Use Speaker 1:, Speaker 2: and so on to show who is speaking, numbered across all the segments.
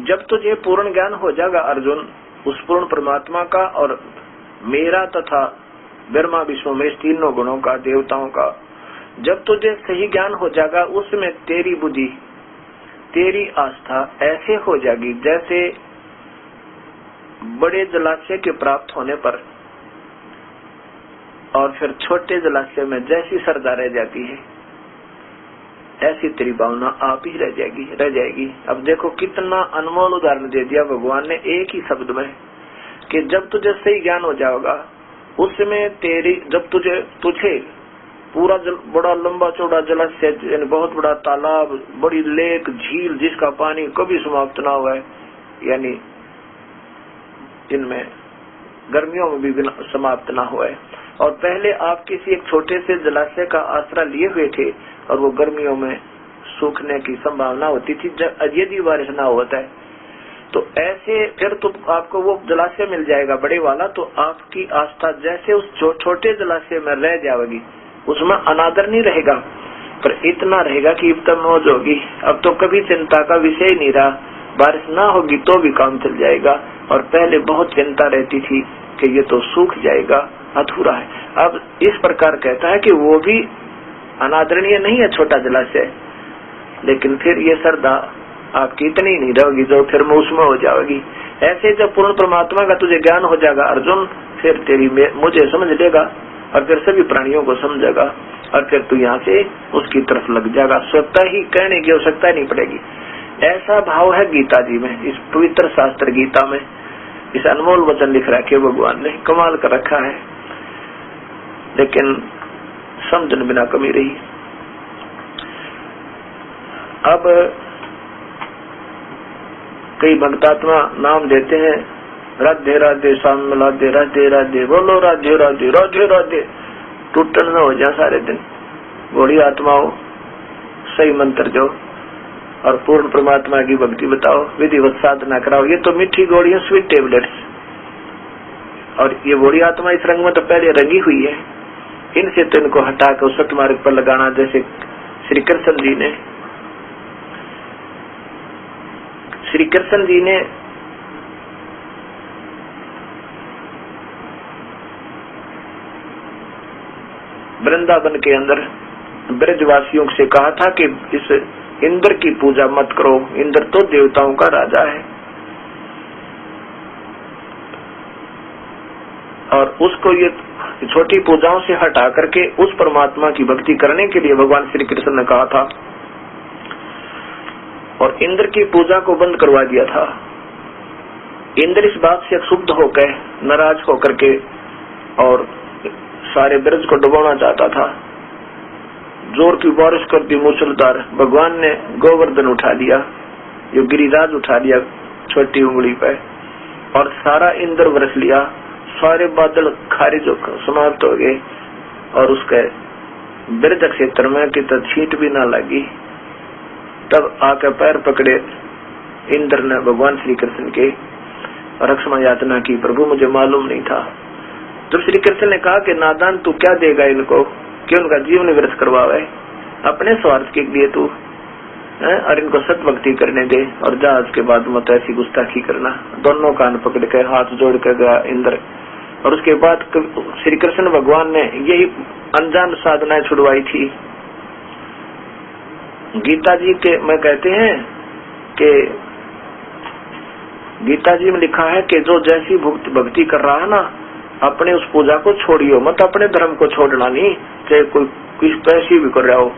Speaker 1: जब तुझे पूर्ण ज्ञान हो जाएगा अर्जुन उस पूर्ण परमात्मा का और मेरा तथा ब्रह्मा विष्णु में तीनों गुणों का, देवताओं का, जब तुझे सही ज्ञान हो जाएगा उसमें तेरी बुद्धि, तेरी आस्था ऐसे हो जाएगी जैसे बड़े जलाशय के प्राप्त होने पर और फिर छोटे जलाशय में जैसी श्रद्धा रह जाती है ऐसी तेरी भावना आप ही रह जाएगी। अब देखो कितना अनमोल उदाहरण दे दिया भगवान ने एक ही शब्द में कि जब तुझे सही ज्ञान हो जाएगा उसमें तेरी, जब तुझे पूरा बड़ा लंबा चौड़ा जलाशय, बहुत बड़ा तालाब, बड़ी लेक, झील जिसका पानी कभी समाप्त ना हुआ है, यानी इनमें गर्मियों में भी समाप्त ना हुआ है, और पहले आप किसी एक छोटे से जलाशय का आसरा लिए हुए थे और वो गर्मियों में सूखने की संभावना होती थी यदि बारिश ना होता है, तो ऐसे फिर तो आपको वो जलाशय मिल जाएगा बड़े वाला, तो आपकी आस्था जैसे उस छोटे जलाशय में रह जाएगी, उसमें अनादर नहीं रहेगा, पर इतना रहेगा कि अब तक मौज होगी, अब तो कभी चिंता का विषय नहीं रहा, बारिश ना होगी तो भी काम चल जाएगा, और पहले बहुत चिंता रहती थी कि ये तो सूख जाएगा, अधूरा है। अब इस प्रकार कहता है कि वो भी अनादरणीय नहीं है छोटा जलाशय, लेकिन फिर ये श्रद्धा आपकी इतनी नहीं रहेगी जो फिर उसमें हो जाएगी। ऐसे जब पूर्ण परमात्मा का तुझे ज्ञान हो जाएगा अर्जुन, फिर तेरी मुझे समझ लेगा और फिर सभी प्राणियों को समझेगा और फिर तू यहाँ से उसकी तरफ लग जाएगा, स्वतः ही कहने की आवश्यकता नहीं पड़ेगी। ऐसा भाव है गीता जी में, इस पवित्र शास्त्र गीता में इस अनमोल वचन लिख रखे भगवान ने, कमाल कर रखा है, लेकिन समझन बिना कमी रही। अब कई भक्तात्मा नाम देते हैं राधे राधे श्याम राधे राधे राधे, बोलो राधे राधे राधे राधे, टूटन न हो जाए सारे दिन। बूढ़ी आत्माओं सही मंत्र जो और पूर्ण परमात्मा की भक्ति बताओ, विधिवत साधना कराओ। ये तो मीठी गोलियां, स्वीट टेबलेट्स, और ये बूढ़ी आत्मा इस रंग में तो पहले रंगी हुई है, इनसे तो इनको हटा कर सत्य मार्ग पर लगाना, जैसे श्री कृष्ण जी ने वृंदावन के अंदर ब्रजवासियों से कहा था कि इस इंद्र की पूजा मत करो, इंद्र तो देवताओं का राजा है, और उसको ये छोटी पूजाओं से हटा करके उस परमात्मा की भक्ति करने के लिए भगवान श्री कृष्ण ने कहा था, और इंद्र की पूजा को बंद करवा दिया था। इंद्र इस बात से क्षुब्ध होकर, नाराज होकर के और सारे ब्रज को डुबाना चाहता था, जोर की बारिश कर दी मूसलधार। भगवान ने गोवर्धन उठा लिया, जो गिरिराज उठा लिया छोटी उंगली पे, और सारा इंद्र बरस लिया, सारे बादल खारिज समाप्त हो गए, और उसके ब्रज क्षेत्र में कि छींट भी ना लगी। तब आके पैर पकड़े इंद्र ने भगवान श्री कृष्ण के और क्षमा याचना की, प्रभु मुझे मालूम नहीं था। जब श्री कृष्ण ने कहा कि नादान तू क्या देगा इनको, कि उनका जीवन व्यर्थ करवावे, अपने स्वार्थ के लिए तू और इनको सत भक्ति करने दे, और जा उसके बाद मत ऐसी गुस्ताखी करना। दोनों कान पकड़ के हाथ जोड़ कर गया इंद्र, और उसके बाद श्री कृष्ण भगवान ने यही अनजान साधनाएं छुड़वाई थी। गीता जी के में कहते हैं कि गीता जी में लिखा है कि जो जैसी भक्ति कर रहा है ना, अपने उस पूजा को छोड़ियो मत, अपने धर्म को छोड़ना नहीं, चाहे कोई किस पैसे भी कर रहा हो,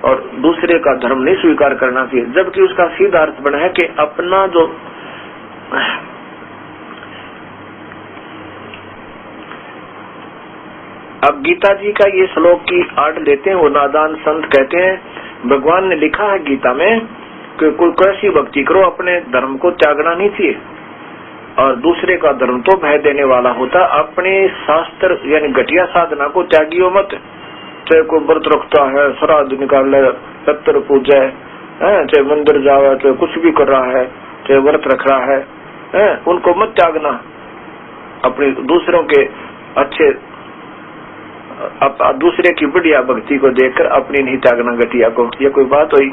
Speaker 1: और दूसरे का धर्म नहीं स्वीकार करना चाहिए। जबकि उसका सीधा अर्थ बना है कि अपना जो अब गीता जी का ये श्लोक की आड़ लेते हैं, वो नादान संत कहते हैं भगवान ने लिखा है गीता में कि कोई कैसी भक्ति करो, अपने धर्म को त्यागना नहीं चाहिए, और दूसरे का धर्म तो भय देने वाला होता। अपने शास्त्र यानी घटिया साधना को त्यागियो मत, चाहे कोई व्रत रखता है, श्राद्ध निकाले, पितर पूजे, चाहे मंदिर जावे, चाहे कुछ भी कर रहा है, चाहे व्रत रख रहा है, उनको मत त्यागना। अपने दूसरों के अच्छे दूसरे की बढ़िया भक्ति को देखकर अपनी नहीं त्यागना घटिया को। ये कोई बात हुई?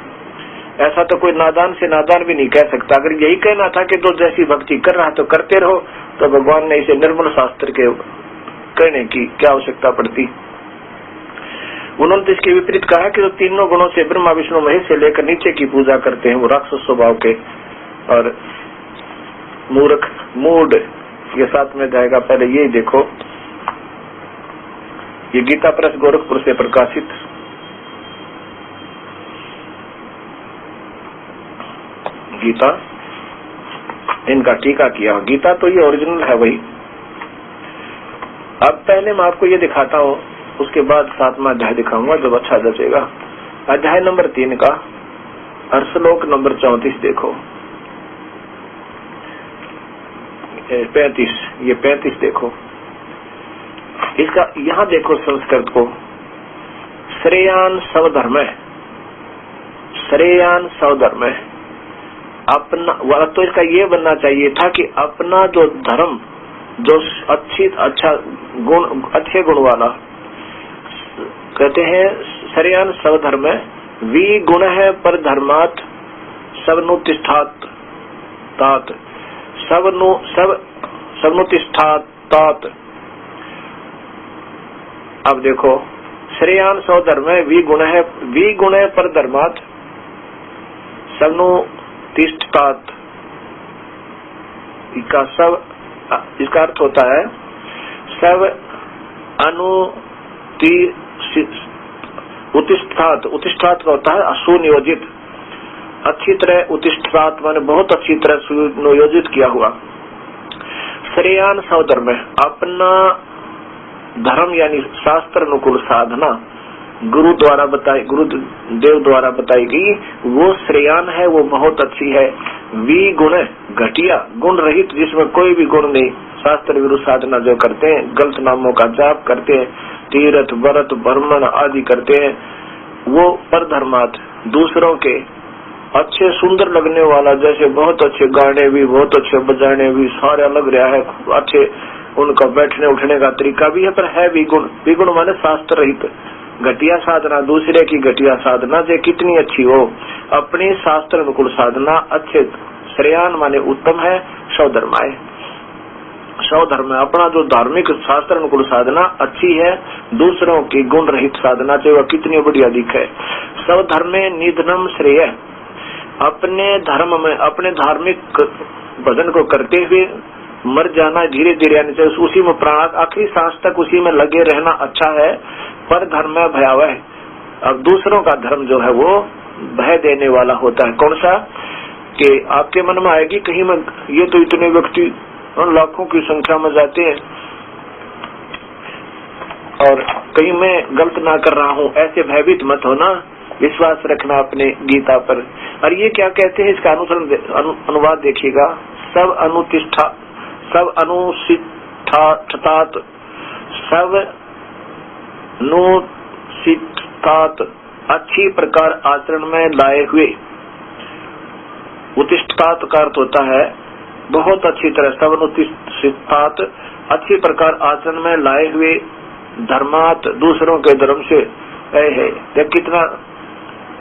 Speaker 1: ऐसा तो कोई नादान से नादान भी नहीं कह सकता। अगर यही कहना था कि तो जैसी भक्ति कर रहा तो करते रहो, तो भगवान ने इसे निर्मल शास्त्र के कहने की क्या आवश्यकता पड़ती। उन्होंने तो इसके विपरीत कहा कि जो तीनों गुणों से ब्रह्मा विष्णु महेश से लेकर नीचे की पूजा करते हैं वो राक्षस स्वभाव के और मूर्ख मूड, ये साथ में जाएगा। पहले यही देखो, ये गीता प्रेस गोरखपुर से प्रकाशित गीता, इनका टीका किया। गीता तो ये ओरिजिनल है वही। अब पहले मैं आपको ये दिखाता हूँ, उसके बाद 7वां अध्याय दिखाऊंगा जब अच्छा जचेगा। अध्याय नंबर 3 का और श्लोक नंबर 34 देखो, 35, ये 35 देखो। इसका यहाँ देखो संस्कृत को, श्रेयान स्वधर्म, श्रेयान स्वधर्म। अपना तो इसका ये बनना चाहिए था कि अपना जो धर्म, जो अच्छा गुण, अच्छे गुण वाला, कहते हैं श्रेयान स्वधर्म वी गुण है पर धर्मात् सबनुतिष्ठात् तात, सबनुतिष्ठात्। अब देखो, श्रेयान स्वधर्म वी गुण है पर धर्मात् सबनुतिष्ठात्। इसका अर्थ होता है सब उत्तिष्ठात्। उत्तिष्ठात् का होता है सुनियोजित, अच्छी तरह उत्तिष्ठात् माने बहुत अच्छी तरह सुनियोजित किया हुआ। श्रेयान स्वधर्म, अपना धर्म यानी शास्त्र अनुकूल साधना गुरु देव द्वारा बताई गई, वो श्रेयान है, वो बहुत अच्छी है। वी गुण, घटिया गुण रहित, जिसमें कोई भी गुण नहीं, शास्त्र विरुद्ध साधना जो करते हैं, गलत नामों का जाप करते हैं, तीर्थ व्रत ब्रह्मण आदि करते हैं, वो पर धर्मात्, दूसरों के अच्छे सुंदर लगने वाला, जैसे बहुत अच्छे गाने भी, बहुत अच्छे बजाने भी, सारा लग रहा है, अच्छे उनका बैठने उठने का तरीका भी है, पर है विगुण। विगुण माने शास्त्र रहित, घटिया साधना, दूसरे की घटिया साधना से कितनी अच्छी हो, अपनी शास्त्र अनुकूल साधना अच्छे। श्रेयान माने उत्तम है, स्वधर्म है, स्वधर्म है, अपना जो धार्मिक शास्त्र अनुकूल साधना अच्छी है, दूसरों की गुण रहित साधना से वह कितनी बड़ी अधिक है। स्वधर्मे निधनम श्रेय, अपने धर्म में, अपने धार्मिक भजन को करते हुए मर जाना धीरे धीरे, यानी उसी में प्राण आखिरी सांस तक उसी में लगे रहना अच्छा है, पर धर्म में भयावह। अब दूसरों का धर्म जो है वो भय देने वाला होता है। कौन सा? कि आपके मन में आएगी कहीं में ये तो इतने व्यक्ति लाखों की संख्या में जाते हैं और कहीं मैं गलत ना कर रहा हूँ, ऐसे भयभीत मत होना, विश्वास रखना अपने गीता पर। और ये क्या कहते हैं, इसका अनुवाद देखिएगा, सब अनुतिष्ठा, सब अनुसिष्ठात, सब नुसिष्ठात, अच्छी प्रकार आचरण में लाए हुए। उत्तिष्ठात का अर्थ होता है बहुत अच्छी तरह, सब अनुतिष्ठात, अच्छी प्रकार आचरण में लाए हुए, धर्मात, दूसरों के धर्म से है।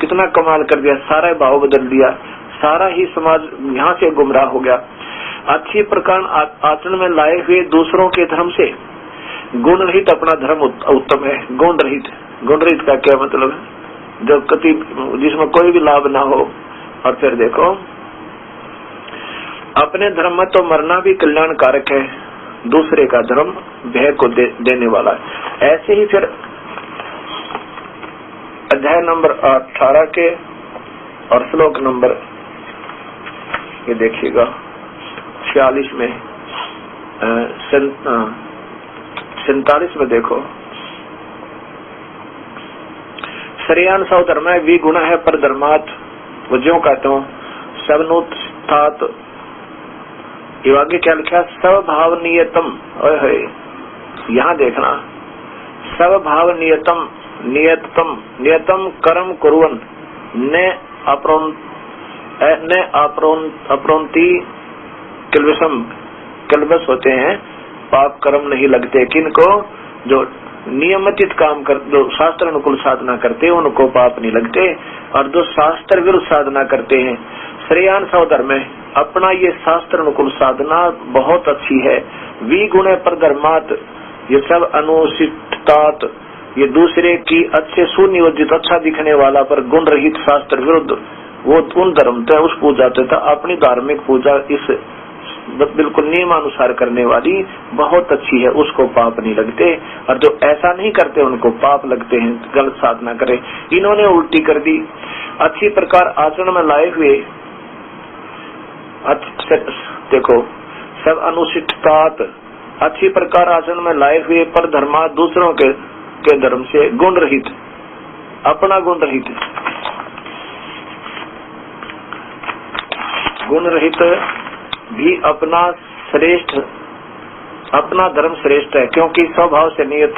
Speaker 1: कितना कमाल कर दिया, सारा भाव बदल दिया, सारा ही समाज यहाँ से गुमराह हो गया। अच्छी प्रकार आचरण में लाए हुए दूसरों के धर्म से, गुण रहित अपना धर्म उत्तम है। गुण रहित का क्या मतलब है? जो कति जिसमें कोई भी लाभ ना हो। और फिर देखो, अपने धर्म में तो मरना भी कल्याणकारक है, दूसरे का धर्म भय को देने वाला है। ऐसे ही फिर अध्याय नंबर 18 के और श्लोक नंबर, ये देखिएगा 46 में, 47 में देखो, श्रेयान स्वधर्म वी गुण है पर धर्मात्, वो ज्यों कहते हो सबनुत्थात। ये आगे क्या लिखा? स्वभाव नियतम, यहाँ देखना, स्वभाव नियतम, नियतम कर्म कुर्वन् न अप्रोन्ति किल्बिषम, किल्बिष होते हैं पाप कर्म नहीं लगते। किनको? जो नियमित काम कर, जो शास्त्र अनुकूल साधना करते हैं उनको पाप नहीं लगते। और जो शास्त्र विरुद्ध साधना करते हैं, श्रेयान स्वधर्म है, अपना ये शास्त्र अनुकूल साधना बहुत अच्छी है। विगुण पर धर्मात, ये सब अनुचितात, ये दूसरे की अच्छे सुनियोजित अच्छा दिखने वाला पर गुण रहित शास्त्र विरुद्ध वो उन धर्म थे उस पूजा तथा अपनी धार्मिक पूजा इस बिल्कुल नियमानुसार करने वाली बहुत अच्छी है, उसको पाप नहीं लगते। और जो ऐसा नहीं करते उनको पाप लगते हैं, गलत साधना करे। इन्होंने उल्टी कर दी। अच्छी प्रकार आचरण में लाए हुए, देखो सब अनुचितात, अच्छी प्रकार आचरण में लाए हुए पर धर्मा दूसरों के धर्म से गुण रहित, अपना गुण रहित, गुण रहित भी अपना श्रेष्ठ, अपना धर्म श्रेष्ठ है क्योंकि स्वभाव से नियत,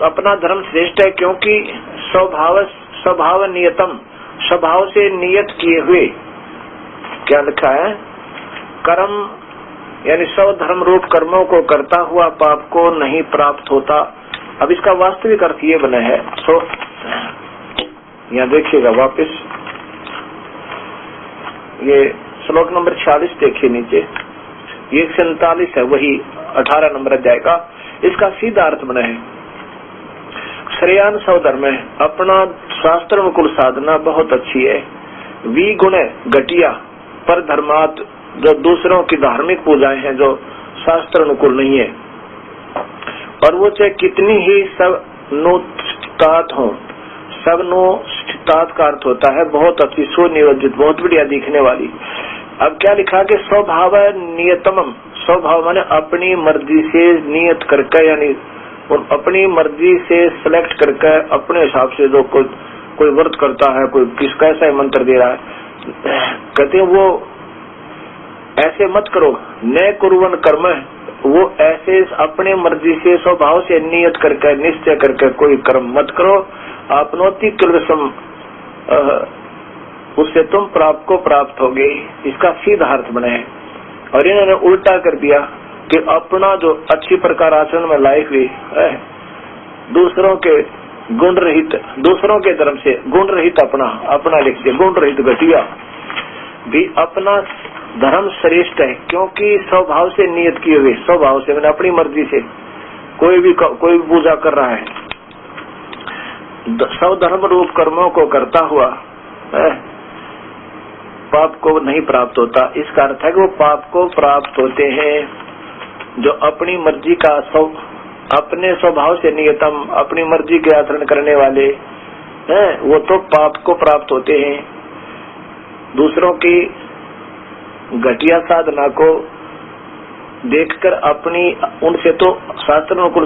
Speaker 1: अपना धर्म श्रेष्ठ है क्योंकि स्वभाव नियतम, स्वभाव से नियत किए हुए, क्या लिखा है, कर्म यानी स्वधर्म रूप कर्मों को करता हुआ पाप को नहीं प्राप्त होता। अब इसका वास्तविक अर्थ ये बना है, तो यहाँ देखिएगा वापस, ये श्लोक नंबर 46 देखिए नीचे, ये 47 है, वही 18 नंबर अध्याय का। इसका सीधा अर्थ बना है, श्रेयान स्वधर्म है, अपना शास्त्र अनुकूल साधना बहुत अच्छी है। विगुण घटिया पर धर्मात, जो दूसरों की धार्मिक पूजाएं हैं जो शास्त्र अनुकूल नहीं है, और वो चाहे कितनी ही सब नुतात हो, सब नुतात का अर्थ होता है बहुत अच्छी, सुनियोजित, बहुत बढ़िया दिखने वाली। अब क्या लिखा कि स्वभाव नियतम, स्वभाव माने अपनी मर्जी से नियत करके, यानी अपनी मर्जी से सिलेक्ट करके अपने हिसाब से जो कोई व्रत करता है, कोई किस कैसा ही मंत्र दे रहा है, कहते हैं वो ऐसे मत करो। न कुर्वन कर्म, वो ऐसे अपने मर्जी से स्वभाव से नियत करके निश्चय करके कोई कर्म मत करो। आपनोति किलवसम, उससे तुम प्राप्त होगे, इसका सीधा अर्थ बना है। और इन्होंने उल्टा कर दिया कि अपना जो अच्छी प्रकार आचरण में लाए हुए है, दूसरों के गुण रहित, दूसरों के धर्म से गुण रहित, अपना लिख दिया, गुण रहित घटिया भी अपना धर्म श्रेष्ठ है क्योंकि स्वभाव से नियत किए हुए, स्वभाव से मैंने अपनी मर्जी से कोई भी पूजा कर रहा है, स्वधर्म रूप कर्मों को करता हुआ पाप को नहीं प्राप्त होता। इसका अर्थ है कि वो पाप को प्राप्त होते हैं जो अपनी मर्जी का अपने स्वभाव से नियतम, अपनी मर्जी के आचरण करने वाले हैं, वो तो पाप को प्राप्त होते हैं। दूसरों की घटिया साधना को देखकर अपनी, उनसे तो शास्त्र अनुकूल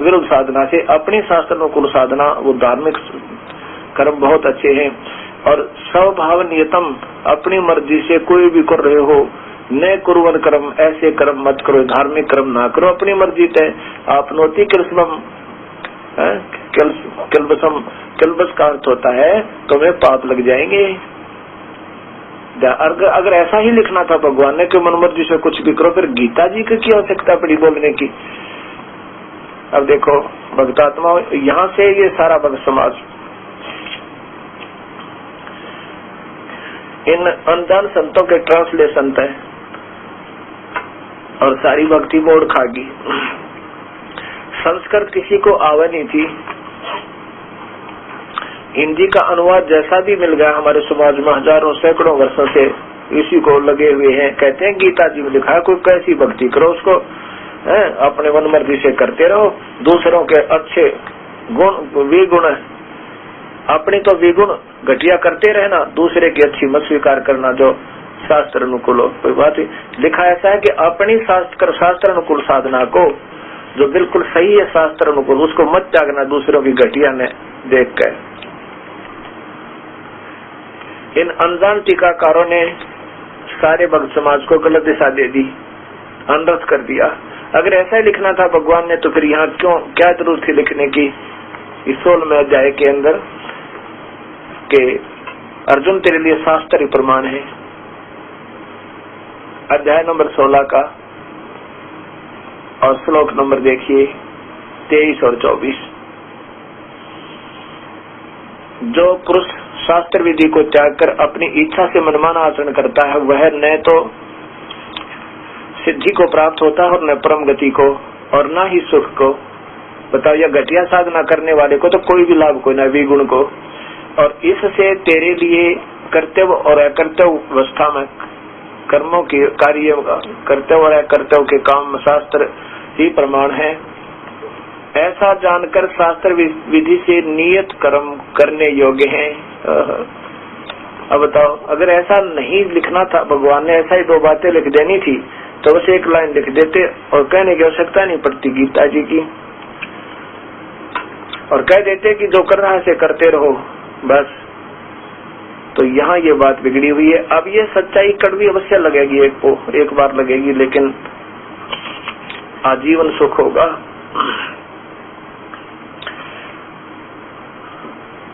Speaker 1: विरुद्ध साधना से अपनी शास्त्र अनुकूल साधना, वो धार्मिक कर्म बहुत अच्छे हैं। और स्वभाव नियतम, अपनी मर्जी से कोई भी कर रहे हो, न कुर्वन कर्म, ऐसे कर्म मत करो, धार्मिक कर्म ना करो अपनी मर्जी से। आपनोति किलसम, किलबस का अर्थ होता है तुम्हें पाप लग जाएंगे। अगर ऐसा ही लिखना था भगवान ने कि मनमर्जी से कुछ भी करो, फिर गीता जी की क्या आवश्यकता पड़ी बोलने की। अब देखो भक्तात्मा, यहाँ से ये सारा भक्त समाज इन अनजान संतों के ट्रांसलेशन है और सारी भक्ति मोड़ खागी। संस्कृत किसी को आवा नहीं थी, हिंदी का अनुवाद जैसा भी मिल गया हमारे समाज में हजारों सैकड़ों वर्षों से इसी को लगे हुए हैं। कहते हैं गीता जी में लिखा है कोई कैसी भक्ति करो, उसको अपने मन मर्जी से करते रहो, दूसरों के अच्छे गुण विगुण, अपनी तो विगुण घटिया करते रहना, दूसरे की अच्छी मत स्वीकार करना जो शास्त्र अनुकूल हो। कोई बात लिखा ऐसा है कि अपनी शास्त्र अनुकूल साधना को जो बिल्कुल सही है शास्त्र अनुकूल, उसको मत त्यागना दूसरों की घटिया ने देख कर। इन अनजान टीकाकारों ने सारे भक्त समाज को गलत दिशा दे दी, अनरथ कर दिया। अगर ऐसा ही लिखना था भगवान ने तो फिर यहाँ क्या जरूरत थी लिखने की इस 16वें अध्याय के अंदर के अर्जुन तेरे लिए शास्त्र प्रमाण है। अध्याय नंबर 16 का और श्लोक नंबर देखिए 23 और 24। जो पुरुष शास्त्र विधि को त्याग कर अपनी इच्छा से मनमाना आचरण करता है वह न तो सिद्धि को प्राप्त होता है और न परम गति को और न ही सुख को। बताओ, यह घटिया साधना करने वाले को तो कोई भी लाभ को न विगुण को। और इससे तेरे लिए कर्तव्य और अकर्तव्य अवस्था में कर्मों के कार्य कर्तव्य और अकर्तव्य के काम शास्त्र ही प्रमाण है। ऐसा जानकर शास्त्र विधि से नियत कर्म करने योग्य हैं। अब बताओ, अगर ऐसा नहीं लिखना था, भगवान ने ऐसा ही 2 बातें लिख देनी थी तो बस 1 लाइन लिख देते और कहने की आवश्यकता नहीं पड़ती गीता जी की, और कह देते कि जो कर रहा है से करते रहो बस। तो यहाँ ये बात बिगड़ी हुई है। अब ये सच्चाई कड़वी अवश्य लगेगी, एक बार लगेगी, लेकिन आजीवन सुख होगा।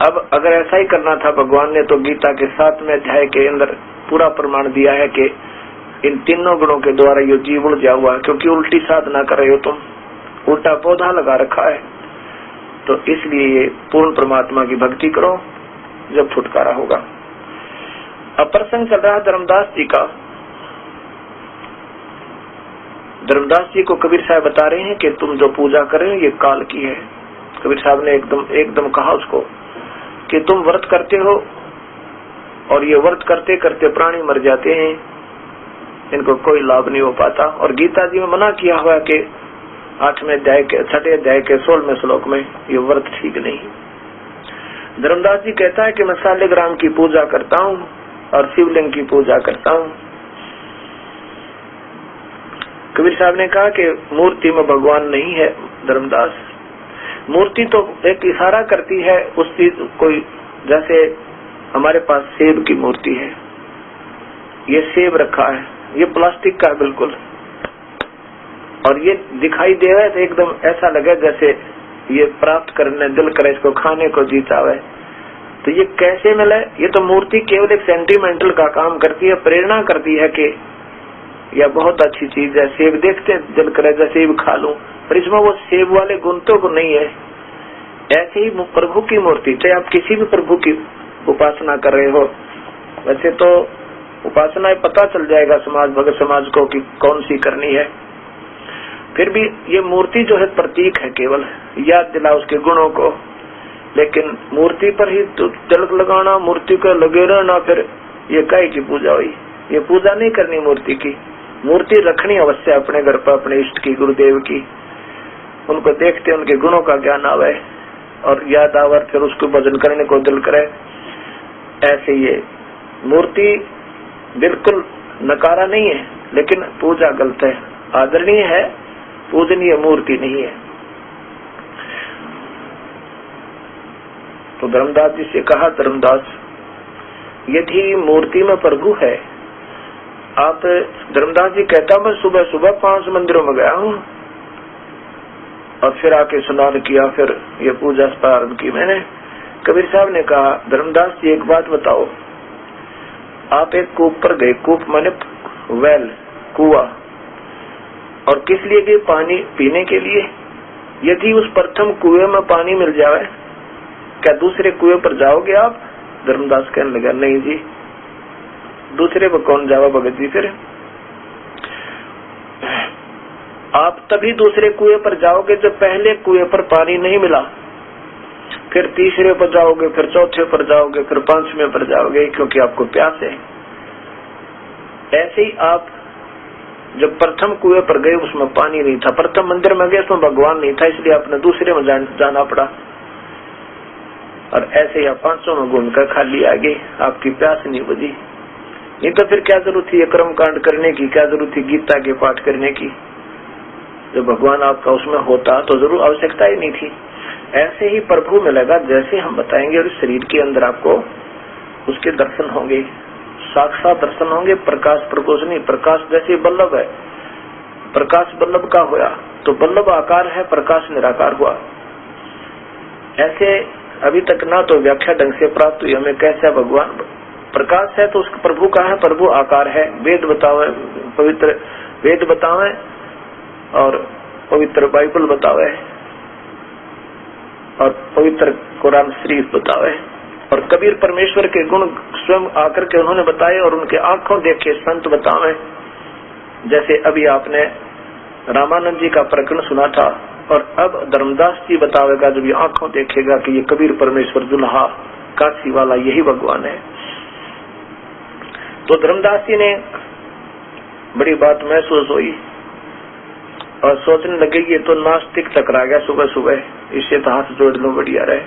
Speaker 1: अब अगर ऐसा ही करना था भगवान ने तो गीता के 7वें अध्याय के अंदर पूरा प्रमाण दिया है कि इन तीनों गुणों के द्वारा ये जीव उलझा हुआ है, क्योंकि उल्टी साधना कर रहे हो तुम, उल्टा पौधा लगा रखा है। तो इसलिए पूर्ण परमात्मा की भक्ति करो, जब छुटकारा होगा। अब प्रसंग चल रहा है धर्मदास जी का। धर्मदास जी को कबीर साहब बता रहे हैं कि तुम जो पूजा कर रहे हो ये काल की है। कबीर साहब ने एकदम कहा उसको कि तुम व्रत करते हो और ये व्रत करते करते प्राणी मर जाते हैं, इनको कोई लाभ नहीं हो पाता। और गीता जी में मना किया हुआ कि 8वें अध्याय के 6ठे अध्याय के 16वें श्लोक में ये व्रत ठीक नहीं। धर्मदास जी कहता है कि मैं शालिग्राम की पूजा करता हूँ और शिवलिंग की पूजा करता हूँ। कबीर साहब ने कहा कि मूर्ति में भगवान नहीं है। धर्मदास, मूर्ति तो एक इशारा करती है उस चीज कोई, जैसे हमारे पास सेब की मूर्ति है, ये सेब रखा है, ये प्लास्टिक का है बिल्कुल, और ये दिखाई दे रहा है तो एकदम ऐसा लगे जैसे ये प्राप्त करने दिल करे, इसको खाने को जी चाहे। तो ये कैसे मिले? ये तो मूर्ति केवल एक सेंटिमेंटल का काम करती है, प्रेरणा करती है कि यह बहुत अच्छी चीज है, सेब देखते दिल करे जैसे सेब खा लूं, पर इसमें वो सेब वाले गुण तो नहीं है। ऐसे ही प्रभु की मूर्ति, चाहे आप किसी भी प्रभु की उपासना कर रहे हो, वैसे तो उपासना पता चल जाएगा समाज भगत समाज को कि कौन सी करनी है, फिर भी ये मूर्ति जो है प्रतीक है, केवल याद दिला उसके गुणों को। लेकिन मूर्ति पर ही तिलक लगाना, मूर्ति को लगे रहना, फिर ये काहे की पूजा हुई? ये पूजा नहीं करनी मूर्ति की। मूर्ति रखनी अवश्य अपने घर पर, अपने इष्ट की, गुरुदेव की, उनको देखते उनके गुणों का ज्ञान आवे और याद आवे, फिर उसको भजन करने को दिल करे। ऐसे ये मूर्ति बिल्कुल नकारा नहीं है, लेकिन पूजा गलत है, आदरणीय है, पूजनीय मूर्ति नहीं है। तो धर्मदास जी से कहा, धर्मदास यदि मूर्ति में प्रभु है, आप, धर्मदास जी कहता मैं सुबह सुबह 5 मंदिरों में गया हूँ और फिर आके स्नान किया, फिर ये पूजा प्रारंभ की मैंने। कबीर साहब ने कहा, धर्मदास जी एक बात बताओ, आप एक कूप पर गए, कूप माने वेल, कुआ, और किस लिए गए? पानी पीने के लिए। यदि उस प्रथम कुएं में पानी मिल जाए, क्या दूसरे कुएं पर जाओगे आप? धर्मदास कहने लगा, नहीं जी, दूसरे पर कौन जावा भगत जी? फिर आप तभी दूसरे कुएं पर जाओगे जब पहले कुएं पर पानी नहीं मिला, फिर तीसरे पर जाओगे, फिर चौथे पर जाओगे, फिर 5वें पर जाओगे, क्योंकि आपको प्यास है। ऐसे ही आप जब प्रथम कुएं पर गए उसमें पानी नहीं था, प्रथम मंदिर में गए उसमें भगवान नहीं था, इसलिए आपने दूसरे में जाना पड़ा, और ऐसे ही आप 500 में घूमकर खाली आ गए, आपकी प्यास नहीं बुझी। नहीं तो फिर क्या जरूरत थी कर्म कांड करने की, क्या जरूरत थी गीता के पाठ करने की? जब भगवान आपका उसमें होता तो जरूर आवश्यकता ही नहीं थी। ऐसे ही प्रभु मिलेगा, जैसे हम बताएंगे, और शरीर के अंदर आपको उसके दर्शन होंगे, साक्षात दर्शन होंगे। प्रकाश प्रकोश नहीं, प्रकाश जैसे बल्लभ है, प्रकाश बल्लभ का होया तो बल्लभ आकार है, प्रकाश निराकार हुआ। ऐसे अभी तक ना तो व्याख्या ढंग से प्राप्त हुई हमें, कैसा भगवान प्रकाश है तो उसका प्रभु का है, प्रभु आकार है। वेद बतावे, पवित्र वेद बतावे और पवित्र बाइबल बतावे, और पवित्र कुरान शरीफ बतावे। और कबीर परमेश्वर के गुण स्वयं आकर के उन्होंने बताए और उनके आंखों देखे संत बतावे। जैसे अभी आपने रामानंद जी का प्रकरण सुना था, और अब धर्मदास जी बतावेगा जब ये आंखों देखेगा कि ये कबीर परमेश्वर दुल्हा काशी वाला यही भगवान है। तो धर्मदास जी ने बड़ी बात महसूस हुई और सोचने लगे ये तो नास्तिक टकरा गया सुबह सुबह, इससे तो हाथ जोड़ लो बढ़िया रहे।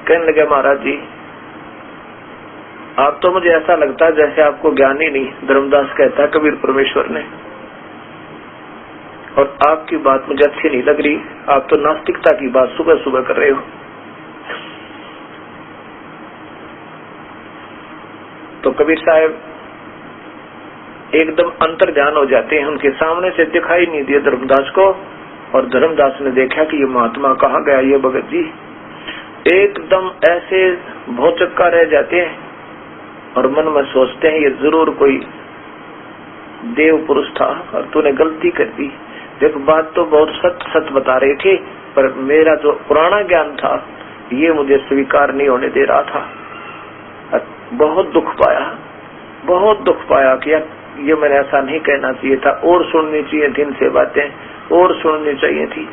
Speaker 1: कहने लगे महाराज जी आप तो मुझे ऐसा लगता है जैसे आपको ज्ञान ही नहीं। धर्मदास कहता है कबीर परमेश्वर ने, और आपकी बात मुझे अच्छी नहीं लग रही, आप तो नास्तिकता की बात सुबह सुबह कर रहे हो। तो कबीर साहब एकदम अंतर्ध्यान हो जाते हैं, उनके सामने से दिखाई नहीं दिए धर्मदास को, और धर्मदास ने देखा कि ये महात्मा कहाँ गया ये भगत जी। एकदम ऐसे भौचक्का रह जाते हैं और मन में सोचते हैं ये जरूर कोई देव पुरुष था और तूने गलती कर दी। देखो बात तो बहुत सच सच बता रहे थे, पर मेरा जो पुराना ज्ञान था ये मुझे स्वीकार नहीं होने दे रहा था। बहुत दुख पाया, बहुत दुख पाया कि ये मैंने ऐसा नहीं कहना चाहिए था, और सुननी चाहिए थी इनसे बातें, और सुननी चाहिए थी।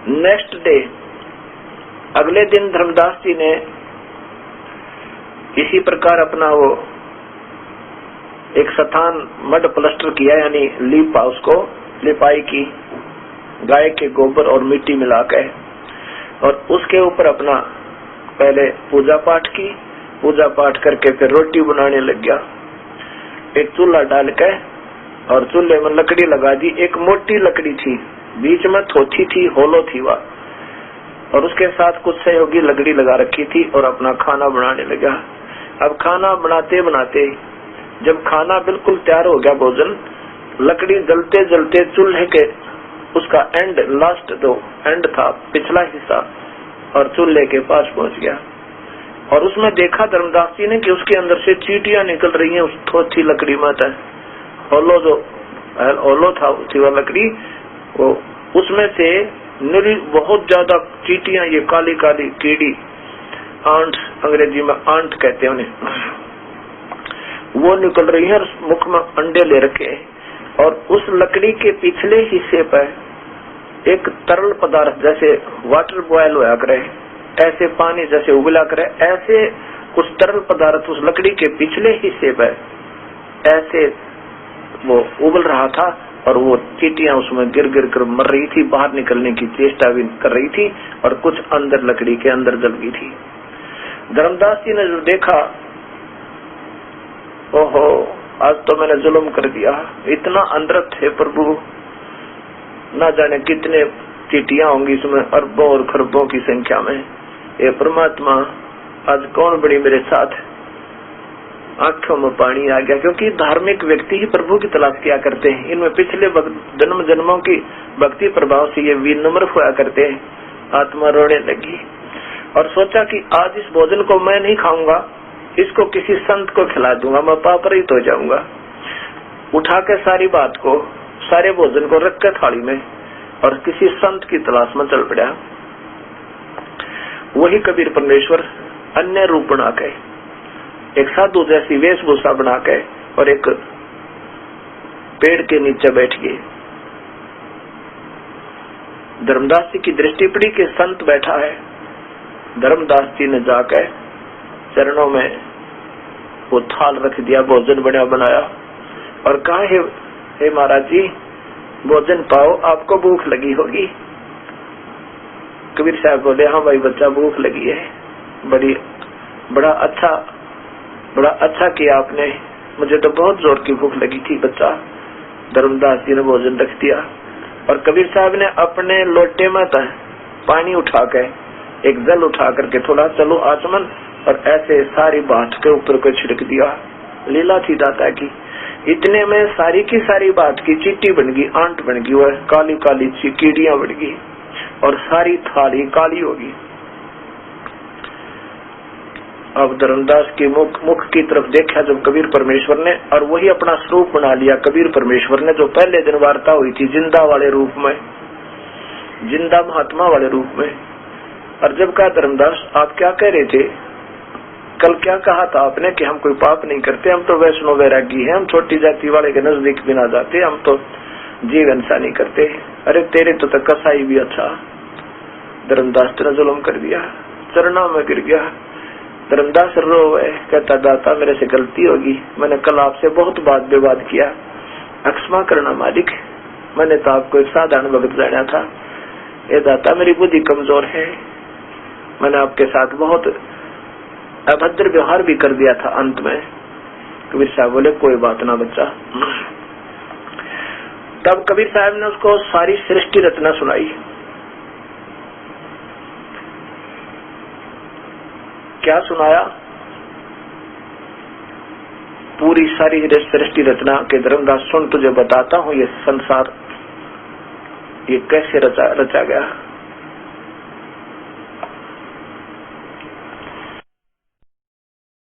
Speaker 1: नेक्स्ट डे, अगले दिन धर्मदास जी ने इसी प्रकार अपना वो एक स्थान मड प्लास्टर किया, यानी लीपा, उसको लिपाई की गाय के गोबर और मिट्टी मिलाकर, और उसके ऊपर अपना पहले पूजा पाठ की। पूजा पाठ करके फिर रोटी बनाने लग गया। एक चूल्हा डाल के और चूल्हे में लकड़ी लगा दी। एक मोटी लकड़ी थी, बीच में थोथी थी, होलो थी वह, और उसके साथ कुछ सहयोगी लकड़ी लगा रखी थी, और अपना खाना बनाने लगा। अब खाना बनाते बनाते जब खाना बिल्कुल तैयार हो गया, भोजन, लकड़ी जलते जलते चूल्हे के उसका एंड, लास्ट जो एंड था, पिछला हिस्सा, और चूल्हे के पास पहुंच गया। और उसमें देखा धर्मदास जी ने कि उसके अंदर से चींटियां निकल रही हैं उस थोथी लकड़ी में। होलो जो होलो था थी वह लकड़ी, वो उसमें से बहुत ज्यादा चींटियां, ये काली काली कीड़ी, आंट, अंग्रेजी में आंट कहते हैं उन्हें, वो निकल रही है और मुख में अंडे ले रखे हैं। और उस लकड़ी के पिछले हिस्से पर एक तरल पदार्थ जैसे वाटर बॉयल होया करे, ऐसे पानी जैसे उबला करे, ऐसे कुछ तरल पदार्थ उस लकड़ी के पिछले हिस्से पर ऐसे वो उबल रहा था, और वो चींटियां उसमें गिर गिर कर मर रही थी, बाहर निकलने की चेष्टा भी कर रही थी, और कुछ अंदर लकड़ी के अंदर जल गई थी। धर्मदास जी ने जो देखा, ओहो आज तो मैंने जुल्म कर दिया, इतना अनर्थ है प्रभु, ना जाने कितने चींटियां होंगी इसमें, अरबों और खरबों की संख्या में। ये परमात्मा आज कौन बड़ी मेरे साथ। आंखों में पानी आ गया, क्योंकि धार्मिक व्यक्ति ही प्रभु की तलाश किया करते हैं। इनमें पिछले जन्म जन्मों की भक्ति प्रभाव से ये विनम्र हुआ करते हैं। आत्मा रोने लगी और सोचा कि आज इस भोजन को मैं नहीं खाऊंगा, इसको किसी संत को खिला दूंगा, मैं पाप रहित हो जाऊंगा। उठा के सारी बात को, सारे भोजन को रख कर थाली में, और किसी संत की तलाश में चल पड़ा। वही कबीर परमेश्वर अन्य रूप बना के, एक साधु जैसी वेशभूषा बना के, और एक पेड़ के नीचे बैठ गए। धर्मदास जी की दृष्टि पड़ी कि संत बैठा है। धर्मदास जी ने जाकर चरणों में वो थाल रख दिया, भोजन बना बनाया, और कहा, हे महाराज जी भोजन पाओ, आपको भूख लगी होगी। कबीर साहब बोले, हाँ भाई बच्चा भूख लगी है, बड़ा अच्छा किया आपने, मुझे तो बहुत जोर की भूख लगी थी बच्चा। धर्मदास जी ने भोजन रख दिया, और कबीर साहब ने अपने लोटे में पानी उठा कर, एक जल उठा करके थोड़ा चलो आचमन, और ऐसे सारी बात के ऊपर को छिड़क दिया। लीला थी दाता की। इतने में सारी की सारी बात की चींटी बन गई, आंट बन गई, वह काली काली कीड़ियां बन गई, और सारी थाली काली होगी। अब धर्मदास की मुख की तरफ देखा जब कबीर परमेश्वर ने, और वही अपना स्वरूप बना लिया कबीर परमेश्वर ने, जो पहले दिन वार्ता हुई थी जिंदा वाले रूप में, जिंदा महात्मा वाले रूप में। और जब कहा धर्मदास आप क्या कह रहे थे, कल क्या कहा था आपने कि हम कोई पाप नहीं करते, हम तो वैष्णव वैरागी हैं, हम छोटी जाति वाले के नजदीक भी ना जाते, हम तो जीव हिंसा नहीं करते। अरे तेरे तो कसाई भी अच्छा। धर्मदास ने जुल्म कर दिया, चरणों में गिर गया। धर्मदास रोए, कहता दाता मेरे से गलती होगी, मैंने कल आपसे बहुत बात विवाद किया, क्षमा करना मालिक, मैंने तो आपको एक साधारण भगत जाना था। ये दाता मेरी बुद्धि कमजोर है, मैंने आपके साथ बहुत अभद्र व्यवहार भी कर दिया था। अंत में कबीर साहब बोले कोई बात ना बच्चा। तब कबीर साहब ने उसको सारी सृष्टि रचना सुनाई। क्या सुनाया? पूरी सारी सृष्टि रचना के धर्मदास सुन तुझे बताता हूँ ये संसार ये कैसे रचा गया।